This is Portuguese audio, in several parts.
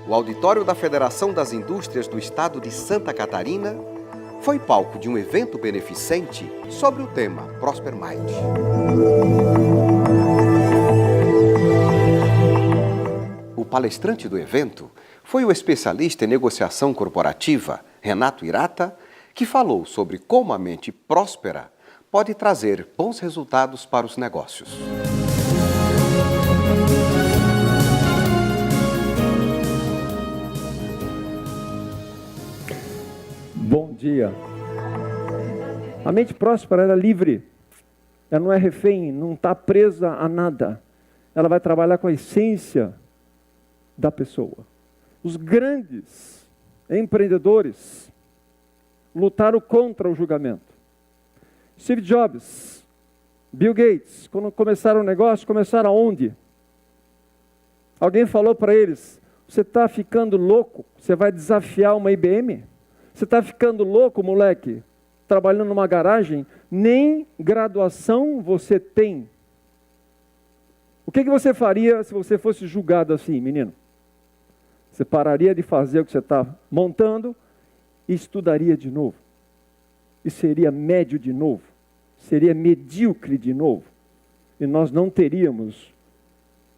o auditório da Federação das Indústrias do Estado de Santa Catarina foi palco de um evento beneficente sobre o tema Prosper Mind. O palestrante do evento foi o especialista em negociação corporativa, Renato Hirata, que falou sobre como a mente próspera pode trazer bons resultados para os negócios. Bom dia. A mente próspera ela é livre. Ela não é refém, não está presa a nada. Ela vai trabalhar com a essência da pessoa. Os grandes empreendedores lutaram contra o julgamento. Steve Jobs, Bill Gates, quando começaram o negócio, começaram aonde? Alguém falou para eles, você está ficando louco? Você vai desafiar uma IBM? Você está ficando louco, moleque? Trabalhando numa garagem? Nem graduação você tem. O que você faria se você fosse julgado assim, menino? Você pararia de fazer o que você está montando e estudaria de novo. E seria médio de novo. Seria medíocre de novo. E nós não teríamos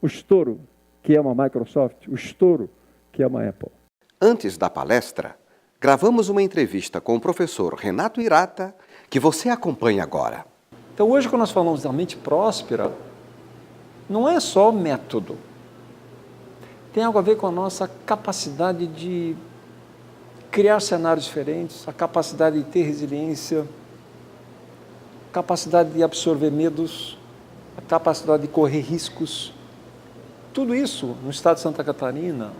o estouro que é uma Microsoft, o estouro que é uma Apple. Antes da palestra, gravamos uma entrevista com o professor Renato Hirata, que você acompanha agora. Então hoje, quando nós falamos da mente próspera, não é só método. Tem algo a ver com a nossa capacidade de criar cenários diferentes, a capacidade de ter resiliência, a capacidade de absorver medos, a capacidade de correr riscos. Tudo isso no estado de Santa Catarina,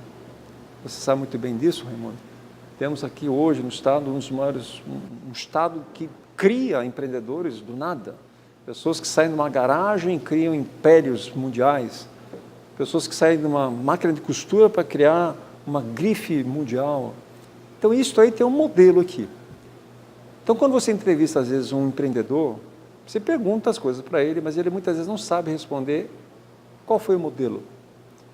você sabe muito bem disso, Raimundo. Temos aqui hoje no estado um estado que cria empreendedores do nada. Pessoas que saem de uma garagem e criam impérios mundiais. Pessoas que saem de uma máquina de costura para criar uma grife mundial. Então isso aí tem um modelo aqui. Então quando você entrevista às vezes um empreendedor, você pergunta as coisas para ele, mas ele muitas vezes não sabe responder qual foi o modelo.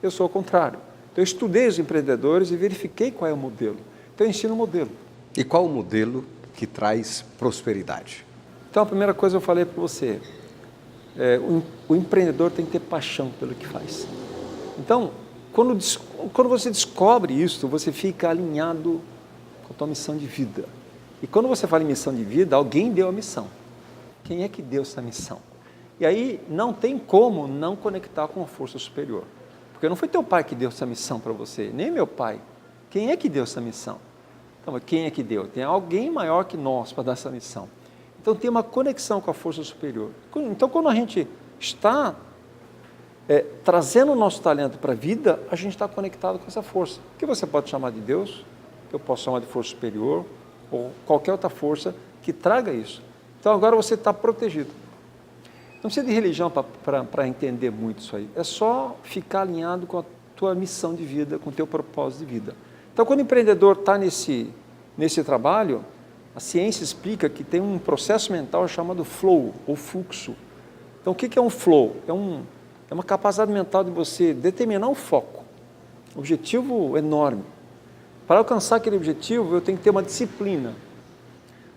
Eu sou ao contrário. Então eu estudei os empreendedores e verifiquei qual é o modelo. Então eu ensino o modelo. E qual o modelo que traz prosperidade? Então a primeira coisa eu falei para você, o empreendedor tem que ter paixão pelo que faz. Então, quando você descobre isso, você fica alinhado com a tua missão de vida. E quando você fala em missão de vida, alguém deu a missão. Quem é que deu essa missão? E aí não tem como não conectar com a força superior. Porque não foi teu pai que deu essa missão para você, nem meu pai. Quem é que deu essa missão? Então, quem é que deu? Tem alguém maior que nós para dar essa missão. Então, tem uma conexão com a força superior. Então, quando a gente está trazendo o nosso talento para a vida, a gente está conectado com essa força. Que você pode chamar de Deus, eu posso chamar de força superior, ou qualquer outra força que traga isso. Então, agora você está protegido. Não precisa de religião para entender muito isso aí. É só ficar alinhado com a tua missão de vida, com o teu propósito de vida. Então, quando o empreendedor está nesse trabalho, a ciência explica que tem um processo mental chamado flow, ou fluxo. Então, o que é um flow? É uma capacidade mental de você determinar um foco, objetivo enorme. Para alcançar aquele objetivo, eu tenho que ter uma disciplina.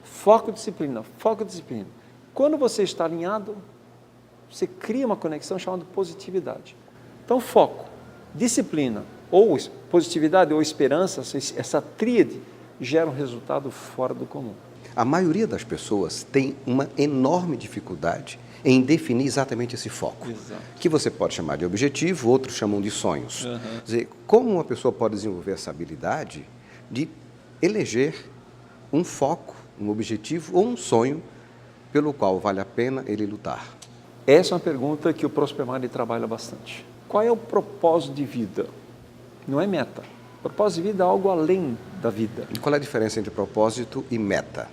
Foco, disciplina, foco, disciplina. Quando você está alinhado, você cria uma conexão chamada positividade. Então, foco, disciplina, ou positividade ou esperança, essa tríade gera um resultado fora do comum. A maioria das pessoas tem uma enorme dificuldade em definir exatamente esse foco. Exato. Que você pode chamar de objetivo, outros chamam de sonhos. Uhum. Quer dizer, como uma pessoa pode desenvolver essa habilidade de eleger um foco, um objetivo ou um sonho pelo qual vale a pena ele lutar? Essa é uma pergunta que o Prosper Mind trabalha bastante. Qual é o propósito de vida? Não é meta. Propósito de vida é algo além da vida. E qual é a diferença entre propósito e meta?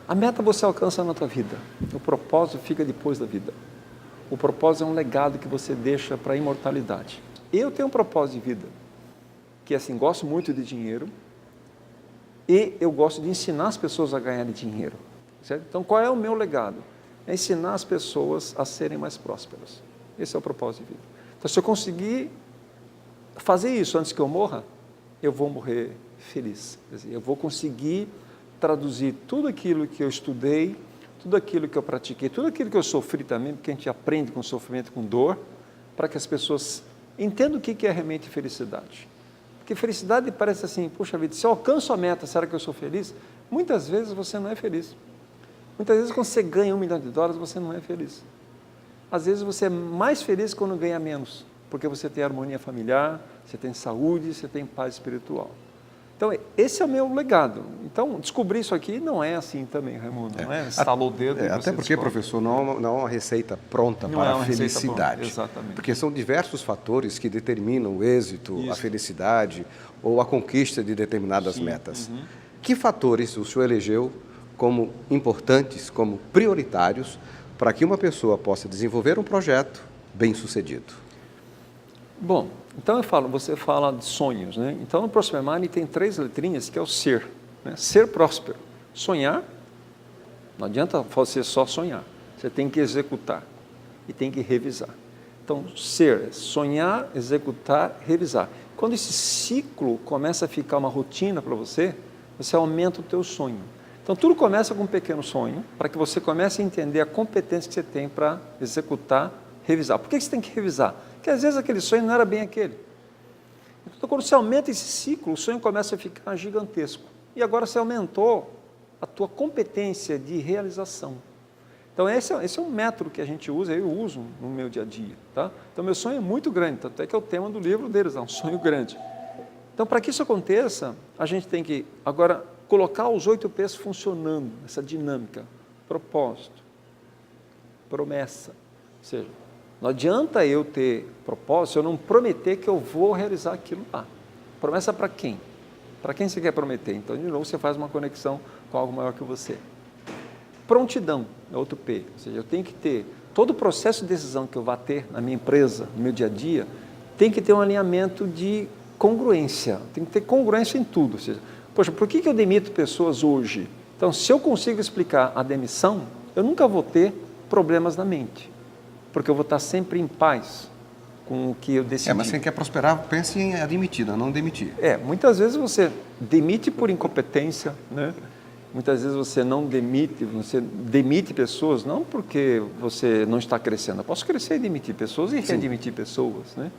A meta você alcança na tua vida. O propósito fica depois da vida. O propósito é um legado que você deixa para a imortalidade. Eu tenho um propósito de vida, que é assim, gosto muito de dinheiro e eu gosto de ensinar as pessoas a ganharem dinheiro. Certo? Então, qual é o meu legado? É ensinar as pessoas a serem mais prósperas. Esse é o propósito de vida. Então, se eu conseguir fazer isso antes que eu morra, eu vou morrer feliz. Quer dizer, eu vou conseguir traduzir tudo aquilo que eu estudei, tudo aquilo que eu pratiquei, tudo aquilo que eu sofri também, porque a gente aprende com sofrimento, com dor, para que as pessoas entendam o que é realmente felicidade. Porque felicidade parece assim, puxa vida, se eu alcanço a meta, será que eu sou feliz? Muitas vezes você não é feliz. Muitas vezes quando você ganha $1 milhão, você não é feliz. Às vezes você é mais feliz quando ganha menos, porque você tem harmonia familiar, você tem saúde, você tem paz espiritual. Então, esse é o meu legado. Então, descobrir isso aqui não é assim também, Raimundo, não é estalou o dedo e você até porque, descobre. professor, não é uma receita pronta Não para é a uma receita felicidade. pronta, exatamente. Porque são diversos fatores que determinam o êxito, a Isso. felicidade ou a conquista de determinadas metas. Que fatores o senhor elegeu como importantes, como prioritários, para que uma pessoa possa desenvolver um projeto bem-sucedido? Bom, então você fala de sonhos, né? Então no Prosper Money tem 3 letrinhas que é o ser, né? Ser próspero. Sonhar, não adianta você só sonhar, você tem que executar e tem que revisar. Então ser, sonhar, executar, revisar. Quando esse ciclo começa a ficar uma rotina para você, você aumenta o teu sonho. Então tudo começa com um pequeno sonho, para que você comece a entender a competência que você tem para executar, revisar. Por que você tem que revisar? Porque às vezes aquele sonho não era bem aquele. Então, quando você aumenta esse ciclo, o sonho começa a ficar gigantesco. E agora você aumentou a tua competência de realização. Então, esse é um método que a gente usa, eu uso no meu dia a dia. Tá? Então, meu sonho é muito grande, tanto é que é o tema do livro deles, é um sonho grande. Então, para que isso aconteça, a gente tem que, agora, colocar os 8 P's funcionando, essa dinâmica, propósito, promessa, ou seja, não adianta eu ter propósito se eu não prometer que eu vou realizar aquilo lá. Promessa para quem? Para quem você quer prometer? Então, de novo, você faz uma conexão com algo maior que você. Prontidão é outro P. Ou seja, eu tenho que ter todo o processo de decisão que eu vá ter na minha empresa, no meu dia a dia, tem que ter um alinhamento de congruência. Tem que ter congruência em tudo. Ou seja, poxa, por que eu demito pessoas hoje? Então, se eu consigo explicar a demissão, eu nunca vou ter problemas na mente. Porque eu vou estar sempre em paz com o que eu decidi. Mas quem quer prosperar, pense em admitir, não demitir. Muitas vezes você demite por incompetência, né? Muitas vezes você não demite, você demite pessoas, não porque você não está crescendo. Eu posso crescer e demitir pessoas e readmitir pessoas, né?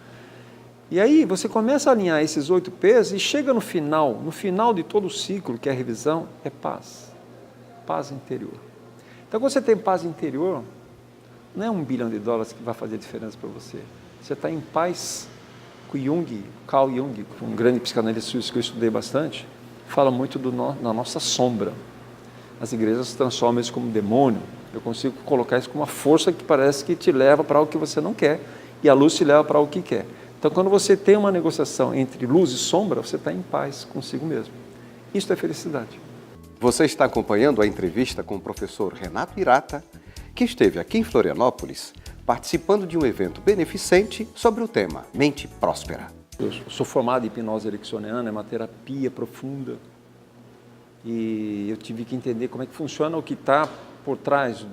E aí você começa a alinhar esses 8 P's e chega no final de todo o ciclo, que é a revisão, é paz. Paz interior. Então, quando você tem paz interior, não é $1 bilhão que vai fazer diferença para você. Você está em paz com Carl Jung, um grande psicanalista suíço que eu estudei bastante, fala muito da nossa sombra. As igrejas transformam isso como demônio. Eu consigo colocar isso como uma força que parece que te leva para algo que você não quer, e a luz te leva para algo que quer. Então, quando você tem uma negociação entre luz e sombra, você está em paz consigo mesmo. Isso é felicidade. Você está acompanhando a entrevista com o professor Renato Hirata, que esteve aqui em Florianópolis, participando de um evento beneficente sobre o tema Mente Próspera. Eu sou formado em hipnose ericksoniana, é uma terapia profunda, e eu tive que entender como é que funciona o que está por trás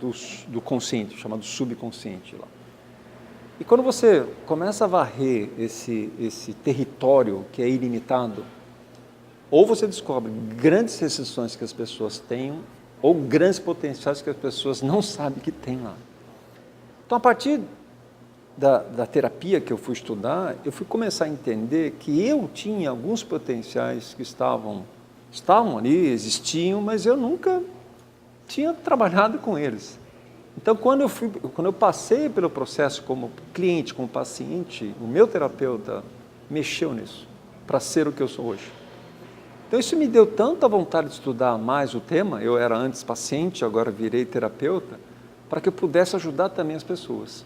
do consciente, chamado subconsciente lá. E quando você começa a varrer esse território que é ilimitado, ou você descobre grandes restrições que as pessoas têm, ou grandes potenciais que as pessoas não sabem que tem lá. Então, a partir da terapia que eu fui estudar, eu fui começar a entender que eu tinha alguns potenciais que estavam ali, existiam, mas eu nunca tinha trabalhado com eles. Então, quando eu passei pelo processo como cliente, como paciente, o meu terapeuta mexeu nisso, para ser o que eu sou hoje. Então, isso me deu tanta vontade de estudar mais o tema, eu era antes paciente, agora virei terapeuta, para que eu pudesse ajudar também as pessoas.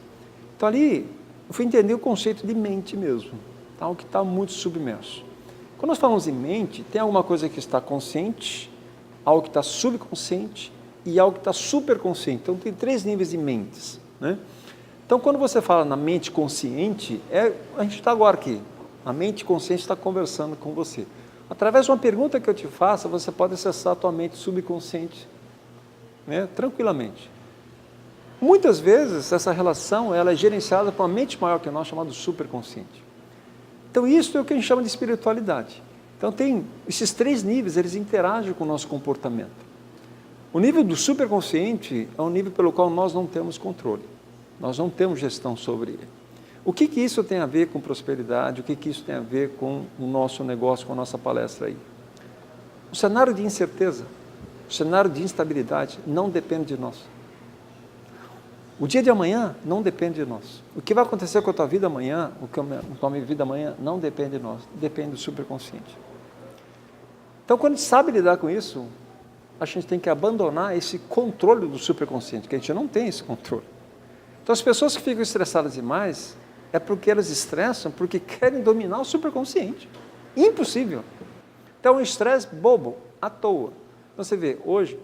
Então, ali, eu fui entender o conceito de mente mesmo, algo que está muito submerso. Quando nós falamos em mente, tem alguma coisa que está consciente, algo que está subconsciente e algo que está superconsciente. Então, tem 3 níveis de mentes, né? Então, quando você fala na mente consciente, a gente está agora aqui, a mente consciente está conversando com você. Através de uma pergunta que eu te faça, você pode acessar a tua mente subconsciente, né? Tranquilamente. Muitas vezes, essa relação ela é gerenciada por uma mente maior que nós, chamada superconsciente. Então, isso é o que a gente chama de espiritualidade. Então tem esses 3 níveis, eles interagem com o nosso comportamento. O nível do superconsciente é um nível pelo qual nós não temos controle. Nós não temos gestão sobre ele. O que isso tem a ver com prosperidade? O que isso tem a ver com o nosso negócio, com a nossa palestra aí? O cenário de incerteza, o cenário de instabilidade não depende de nós. O dia de amanhã não depende de nós. O que vai acontecer com a tua vida amanhã, com a minha vida amanhã, não depende de nós, depende do superconsciente. Então, quando a gente sabe lidar com isso, a gente tem que abandonar esse controle do superconsciente, que a gente não tem esse controle. Então, as pessoas que ficam estressadas demais, é porque elas estressam porque querem dominar o superconsciente. Impossível. Então, um estresse bobo, à toa. Então, você vê, hoje,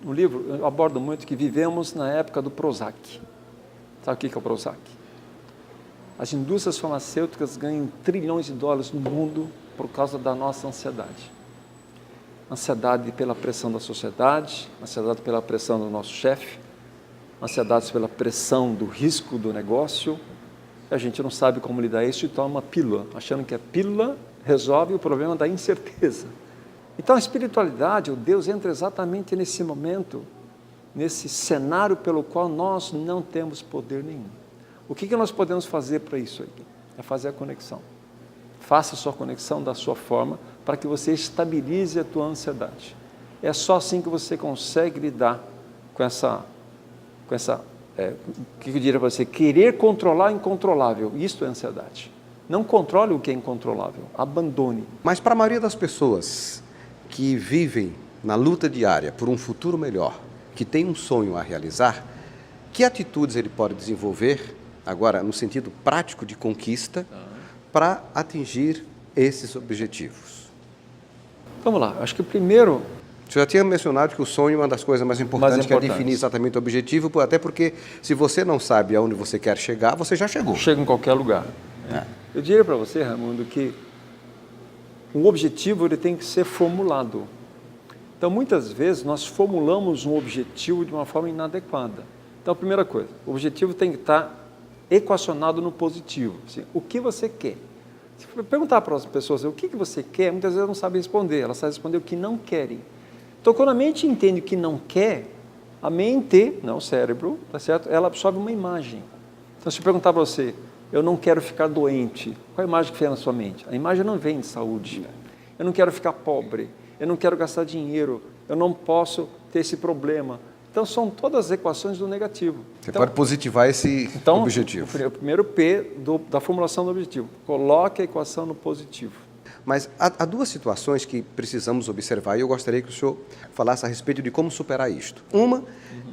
no livro, eu abordo muito que vivemos na época do Prozac. Sabe o que é o Prozac? As indústrias farmacêuticas ganham trilhões de dólares no mundo por causa da nossa ansiedade. Ansiedade pela pressão da sociedade, ansiedade pela pressão do nosso chefe, ansiedade pela pressão do risco do negócio. A gente não sabe como lidar isso e toma uma pílula, achando que a pílula resolve o problema da incerteza. Então a espiritualidade, o Deus, entra exatamente nesse momento, nesse cenário pelo qual nós não temos poder nenhum. O que nós podemos fazer para isso aí? É fazer a conexão. Faça a sua conexão da sua forma para que você estabilize a tua ansiedade. É só assim que você consegue lidar com essa o que eu diria para você? Querer controlar o incontrolável. Isto é ansiedade. Não controle o que é incontrolável. Abandone. Mas para a maioria das pessoas que vivem na luta diária por um futuro melhor, que tem um sonho a realizar, que atitudes ele pode desenvolver, agora no sentido prático de conquista, para atingir esses objetivos? Vamos lá, acho que o primeiro... Você já tinha mencionado que o sonho é uma das coisas mais importantes, que é definir exatamente o objetivo, até porque se você não sabe aonde você quer chegar, você já chegou. Chega em qualquer lugar. Eu diria para você, Raimundo, que o objetivo ele tem que ser formulado. Então, muitas vezes, nós formulamos um objetivo de uma forma inadequada. Então, a primeira coisa, o objetivo tem que estar equacionado no positivo. Assim, o que você quer? Se perguntar para as pessoas o que você quer, muitas vezes elas não sabem responder, elas sabem responder o que não querem. Então, quando a mente entende o que não quer, a mente, não o cérebro, tá certo? Ela absorve uma imagem. Então, se eu perguntar para você, eu não quero ficar doente, qual a imagem que vem na sua mente? A imagem não vem de saúde. Eu não quero ficar pobre, eu não quero gastar dinheiro, eu não posso ter esse problema. Então, são todas as equações do negativo. Você pode positivar esse objetivo. O primeiro P da formulação do objetivo. Coloque a equação no positivo. Mas há duas situações que precisamos observar e eu gostaria que o senhor falasse a respeito de como superar isto. Uma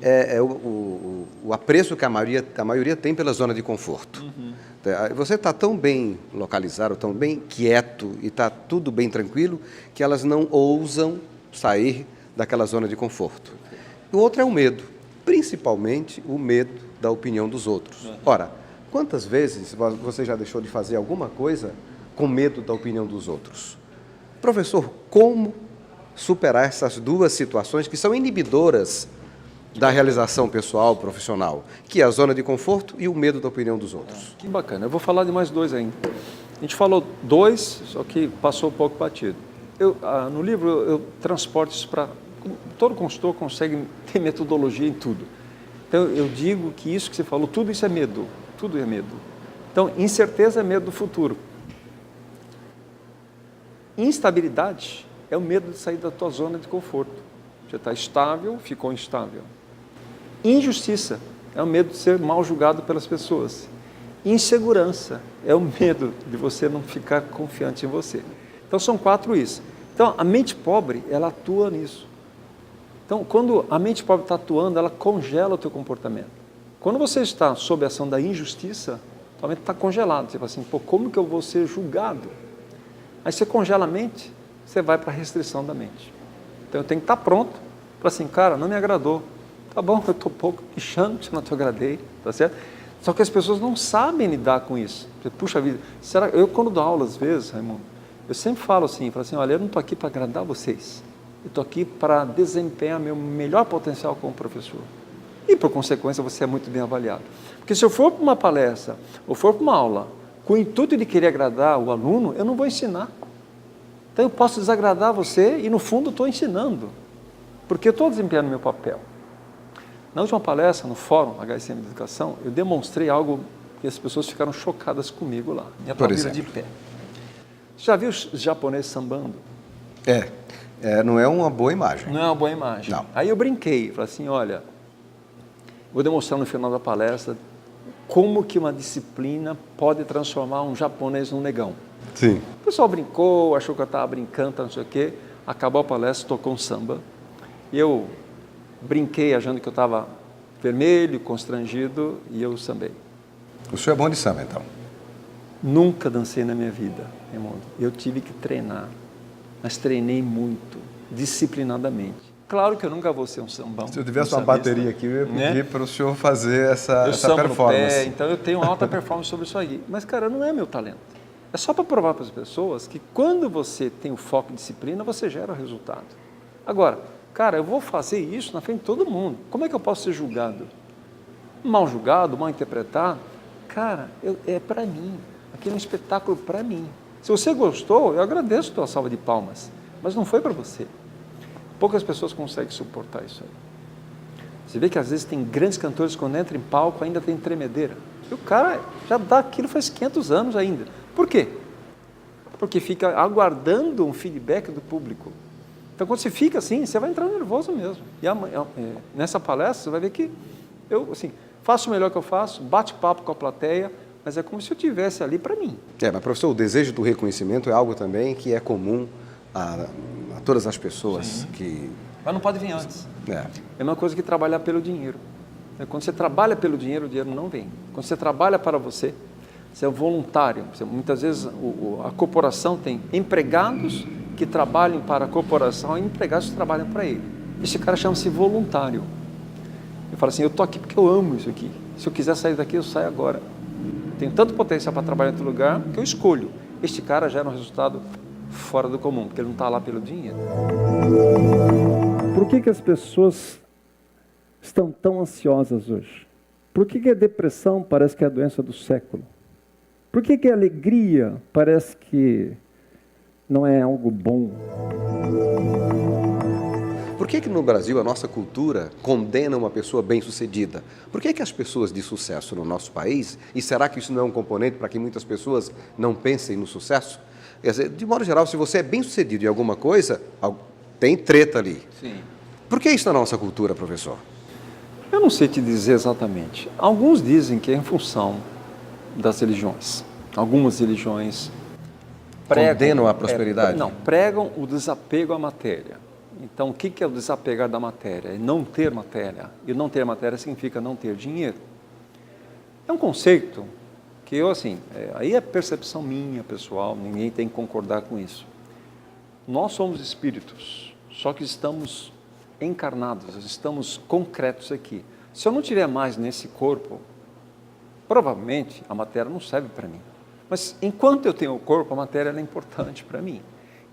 é o apreço que a maioria tem pela zona de conforto. Você está tão bem localizado, tão bem quieto e está tudo bem tranquilo que elas não ousam sair daquela zona de conforto. O outro é o medo, principalmente o medo da opinião dos outros. Ora, quantas vezes você já deixou de fazer alguma coisa com medo da opinião dos outros? Professor, como superar essas duas situações que são inibidoras da realização pessoal, profissional, que é a zona de conforto e o medo da opinião dos outros? Que bacana, eu vou falar de mais dois ainda. A gente falou dois, só que passou um pouco batido. No livro eu transporto isso para... Todo consultor consegue ter metodologia em tudo. Então eu digo que isso que você falou, tudo isso é medo, tudo é medo. Então, incerteza é medo do futuro. Instabilidade é o medo de sair da tua zona de conforto. Você está estável, ficou instável. Injustiça é o medo de ser mal julgado pelas pessoas. Insegurança é o medo de você não ficar confiante em você. Então, são 4 isso. Então, a mente pobre, ela atua nisso. Então, quando a mente pobre está atuando, ela congela o teu comportamento. Quando você está sob a ação da injustiça, tua mente está congelada. Você fala assim, pô, como que eu vou ser julgado? Aí você congela a mente, você vai para a restrição da mente. Então, eu tenho que estar pronto para assim, cara, não me agradou. Tá bom, eu estou pouco pichando, se não te agradei, tá certo? Só que as pessoas não sabem lidar com isso. Você, puxa vida, será? Eu quando dou aula às vezes, Raimundo, eu sempre falo assim, olha, eu não estou aqui para agradar vocês. Eu estou aqui para desempenhar meu melhor potencial como professor. E, por consequência, você é muito bem avaliado. Porque se eu for para uma palestra, ou for para uma aula, com o intuito de querer agradar o aluno, eu não vou ensinar. Então eu posso desagradar você e no fundo estou ensinando, porque eu estou desempenhando meu papel. Na última palestra, no Fórum HSM de Educação, eu demonstrei algo que as pessoas ficaram chocadas comigo lá. Me aplaudiram de pé. Você já viu os japoneses sambando? Não é uma boa imagem. Não é uma boa imagem. Não. Aí eu brinquei, falei assim, olha, vou demonstrar no final da palestra como que uma disciplina pode transformar um japonês num negão. Sim. O pessoal brincou, achou que eu estava brincando, não sei o quê. Acabou a palestra, tocou um samba. E eu brinquei, achando que eu estava vermelho, constrangido, e eu sambei. O senhor é bom de samba, então? Nunca dancei na minha vida, Raimundo. Eu tive que treinar, mas treinei muito, disciplinadamente. Claro que eu nunca vou ser um sambão. Se eu tivesse uma bateria aqui, eu ia pedir para o senhor fazer essa performance. No pé, então eu tenho alta performance sobre isso aí. Mas, cara, não é meu talento. É só para provar para as pessoas que quando você tem o foco e disciplina, você gera o resultado. Agora, cara, eu vou fazer isso na frente de todo mundo. Como é que eu posso ser julgado? Mal julgado, mal interpretado? Cara, é para mim. Aquilo é um espetáculo para mim. Se você gostou, eu agradeço a tua salva de palmas. Mas não foi para você. Poucas pessoas conseguem suportar isso aí. Você vê que às vezes tem grandes cantores que quando entram em palco ainda tem tremedeira. E o cara já dá aquilo faz 500 anos ainda. Por quê? Porque fica aguardando um feedback do público. Então quando você fica assim, você vai entrar nervoso mesmo. E nessa palestra você vai ver que eu assim, faço o melhor que eu faço, bate papo com a plateia, mas é como se eu estivesse ali para mim. Mas professor, o desejo do reconhecimento é algo também que é comum a todas as pessoas que... Mas não pode vir antes. É uma coisa que trabalhar pelo dinheiro. Quando você trabalha pelo dinheiro, o dinheiro não vem. Quando você trabalha para você, você é voluntário. Muitas vezes a corporação tem empregados que trabalham para a corporação e empregados que trabalham para ele. Esse cara chama-se voluntário. Eu falo assim, eu estou aqui porque eu amo isso aqui. Se eu quiser sair daqui, eu saio agora. Tenho tanto potencial para trabalhar em outro lugar que eu escolho. Este cara gera um resultado fora do comum, porque ele não está lá pelo dinheiro. Por que as pessoas estão tão ansiosas hoje? Por que a depressão parece que é a doença do século? Por que a alegria parece que não é algo bom? Por que no Brasil a nossa cultura condena uma pessoa bem-sucedida? Por que as pessoas de sucesso no nosso país, e será que isso não é um componente para que muitas pessoas não pensem no sucesso? Quer dizer, de modo geral, se você é bem-sucedido em alguma coisa, tem treta ali. Sim. Por que isso na nossa cultura, professor? Eu não sei te dizer exatamente. Alguns dizem que é em função das religiões. Algumas religiões condenam a prosperidade? Pregam o desapego à matéria. Então, o que é o desapegar da matéria? É não ter matéria. E não ter matéria significa não ter dinheiro. É um conceito que eu, assim, aí é percepção minha, pessoal, ninguém tem que concordar com isso. Nós somos espíritos, só que estamos encarnados, estamos concretos aqui. Se eu não tiver mais nesse corpo, provavelmente a matéria não serve para mim. Mas enquanto eu tenho o corpo, a matéria é importante para mim.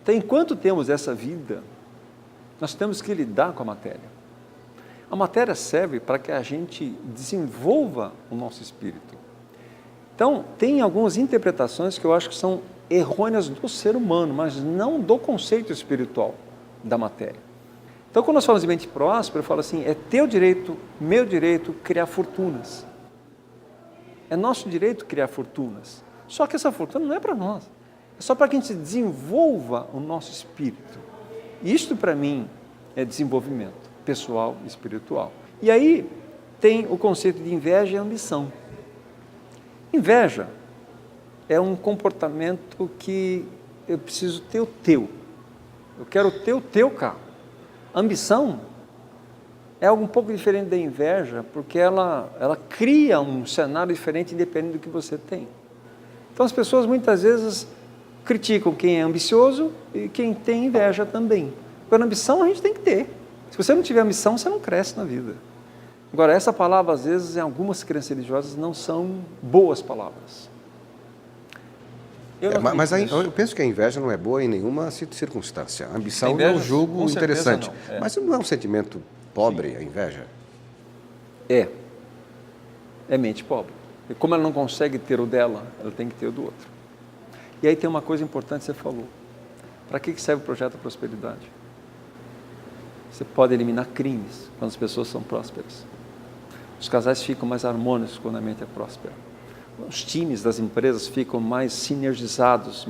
Então, enquanto temos essa vida, nós temos que lidar com a matéria. A matéria serve para que a gente desenvolva o nosso espírito. Então, tem algumas interpretações que eu acho que são errôneas do ser humano, mas não do conceito espiritual da matéria. Então, quando nós falamos de mente próspera, eu falo assim, é teu direito, meu direito, criar fortunas. É nosso direito criar fortunas. Só que essa fortuna não é para nós. É só para que a gente desenvolva o nosso espírito. Isto, para mim, é desenvolvimento pessoal e espiritual. E aí tem o conceito de inveja e ambição. Inveja é um comportamento que eu preciso ter o teu. Eu quero ter o teu carro. Ambição é algo um pouco diferente da inveja, porque ela cria um cenário diferente independente do que você tem. Então as pessoas muitas vezes criticam quem é ambicioso e quem tem inveja também. Agora, ambição a gente tem que ter. Se você não tiver ambição, você não cresce na vida. Agora, essa palavra, às vezes, em algumas crenças religiosas, não são boas palavras. Mas eu penso que a inveja não é boa em nenhuma circunstância. A ambição eu julgo interessante. Não. Mas não é um sentimento pobre, sim, a inveja? É mente pobre. E como ela não consegue ter o dela, ela tem que ter o do outro. E aí tem uma coisa importante que você falou. Para que serve o projeto da prosperidade? Você pode eliminar crimes quando as pessoas são prósperas. Os casais ficam mais harmônicos quando a mente é próspera. Os times das empresas ficam mais sinergizados,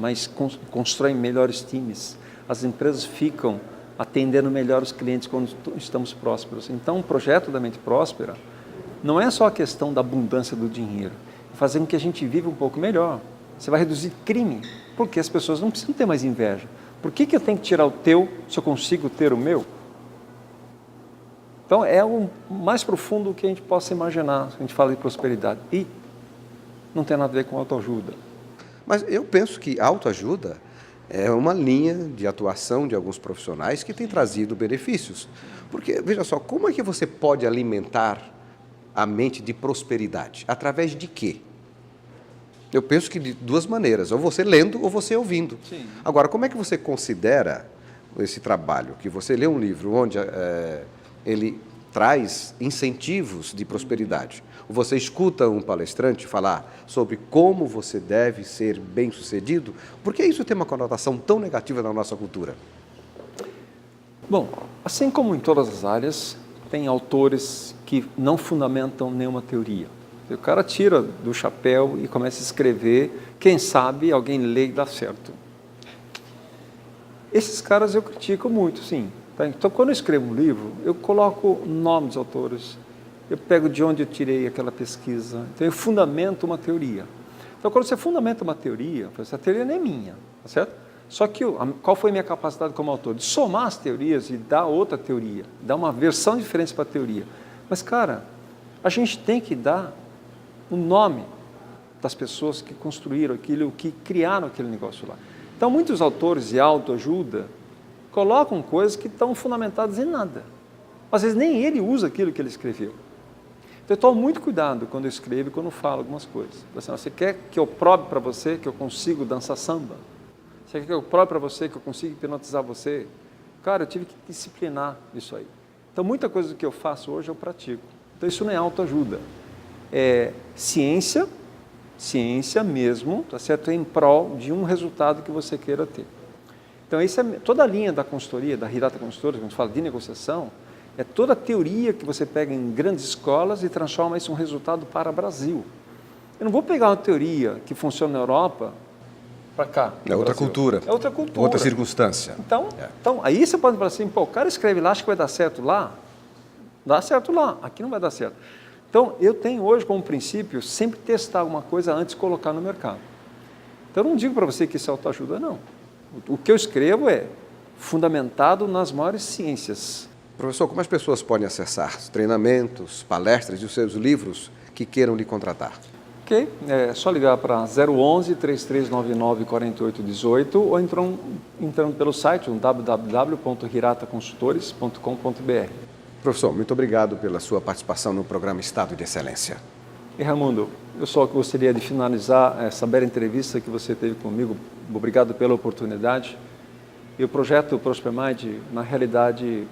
constroem melhores times. As empresas ficam atendendo melhor os clientes quando estamos prósperos. Então, o projeto da mente próspera não é só a questão da abundância do dinheiro, é fazer com que a gente viva um pouco melhor. Você vai reduzir crime, porque as pessoas não precisam ter mais inveja. Por que eu tenho que tirar o teu se eu consigo ter o meu? Então, é o mais profundo que a gente possa imaginar quando a gente fala de prosperidade. E não tem nada a ver com autoajuda. Mas eu penso que autoajuda é uma linha de atuação de alguns profissionais que tem trazido benefícios. Porque, veja só, como é que você pode alimentar a mente de prosperidade? Através de quê? Eu penso que de duas maneiras, ou você lendo ou você ouvindo. Sim. Agora, como é que você considera esse trabalho, que você lê um livro onde ele traz incentivos de prosperidade, ou você escuta um palestrante falar sobre como você deve ser bem-sucedido, por que isso tem uma conotação tão negativa na nossa cultura? Bom, assim como em todas as áreas, tem autores que não fundamentam nenhuma teoria. O cara tira do chapéu e começa a escrever, quem sabe alguém lê e dá certo. Esses caras eu critico muito, sim. Tá? Então, quando eu escrevo um livro, eu coloco o nome dos autores, eu pego de onde eu tirei aquela pesquisa, então eu fundamento uma teoria. Então, quando você fundamenta uma teoria, essa teoria não é minha, tá certo? Só que qual foi a minha capacidade como autor? De somar as teorias e dar outra teoria, dar uma versão diferente para a teoria. Mas, cara, a gente tem que dar o nome das pessoas que construíram aquilo, que criaram aquele negócio lá. Então, muitos autores de autoajuda colocam coisas que estão fundamentadas em nada. Às vezes, nem ele usa aquilo que ele escreveu. Então, eu tomo muito cuidado quando eu escrevo e quando eu falo algumas coisas. Você quer que eu prove para você que eu consigo dançar samba? Você quer que eu prove para você que eu consigo hipnotizar você? Cara, eu tive que disciplinar isso aí. Então, muita coisa do que eu faço hoje eu pratico. Então, isso não é autoajuda. É ciência mesmo, tá certo? Em prol de um resultado que você queira ter. Então, isso é toda a linha da consultoria, da Hirata Consultoria, quando a gente fala de negociação, é toda a teoria que você pega em grandes escolas e transforma isso em um resultado para o Brasil. Eu não vou pegar uma teoria que funciona na Europa para cá. É outra cultura. É outra cultura. Outra circunstância. Então, aí você pode falar assim, pô, o cara escreve lá, acha que vai dar certo lá. Dá certo lá, aqui não vai dar certo. Então, eu tenho hoje como princípio sempre testar alguma coisa antes de colocar no mercado. Então, eu não digo para você que isso é autoajuda, não. O que eu escrevo é fundamentado nas maiores ciências. Professor, como as pessoas podem acessar os treinamentos, palestras e os seus livros que queiram lhe contratar? Ok, é só ligar para 011-3399-4818 ou entrando pelo site www.hirataconsultores.com.br. Professor, muito obrigado pela sua participação no programa Estado de Excelência. E Raimundo, eu só gostaria de finalizar essa bela entrevista que você teve comigo. Obrigado pela oportunidade. E o projeto ProsperMind, na realidade,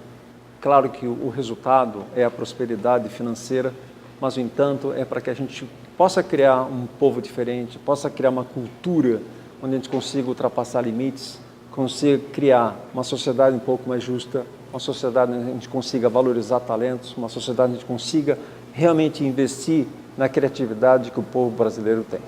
claro que o resultado é a prosperidade financeira, mas, no entanto, é para que a gente possa criar um povo diferente, possa criar uma cultura onde a gente consiga ultrapassar limites, consiga criar uma sociedade um pouco mais justa, uma sociedade onde a gente consiga valorizar talentos, uma sociedade onde a gente consiga realmente investir na criatividade que o povo brasileiro tem.